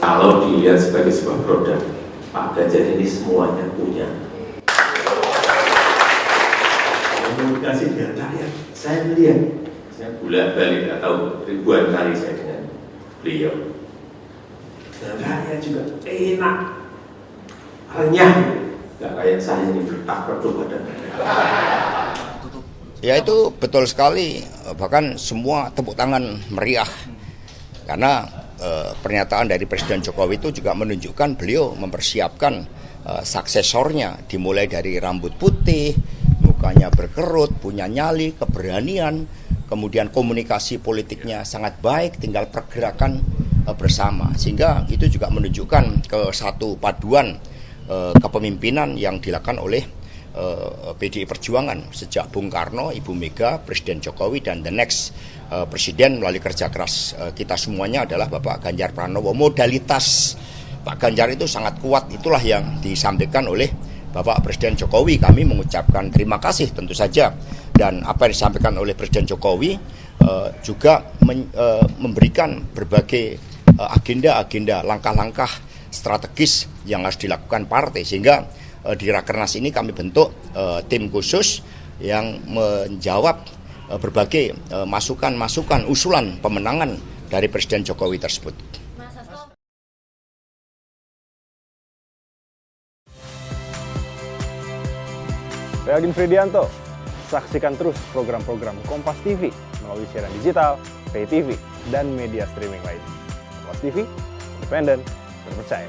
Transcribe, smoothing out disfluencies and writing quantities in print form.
Kalau dilihat sebagai sebuah produk, Pak Ganjar ini semuanya punya. Komunikasi dengan rakyat, saya melihat, saya bolak-balik atau ribuan kali saya dengan beliau. Dan rakyat juga enak, renyah, nggak kayak saya ini bertak-bertuk badan. Ya itu betul sekali, bahkan semua tepuk tangan meriah. Karena pernyataan dari Presiden Jokowi itu juga menunjukkan beliau mempersiapkan suksesornya, dimulai dari rambut putih, mukanya berkerut, punya nyali, keberanian, kemudian komunikasi politiknya sangat baik, tinggal pergerakan bersama. Sehingga itu juga menunjukkan ke satu paduan kepemimpinan yang dilakukan oleh PDI Perjuangan sejak Bung Karno, Ibu Mega, Presiden Jokowi, dan the next presiden melalui kerja keras kita semuanya adalah Bapak Ganjar Pranowo. Modalitas Pak Ganjar itu sangat kuat, itulah yang disampaikan oleh Bapak Presiden Jokowi. Kami mengucapkan terima kasih tentu saja, dan apa yang disampaikan oleh Presiden Jokowi juga memberikan berbagai agenda-agenda, langkah-langkah strategis yang harus dilakukan partai, sehingga di Rakernas ini kami bentuk tim khusus yang menjawab berbagai masukan-masukan, usulan pemenangan dari Presiden Jokowi tersebut. Saya Agin Fridianto, saksikan terus program-program Kompas TV melalui siaran digital, pay TV, dan media streaming lain. Kompas TV, independen, terpercaya.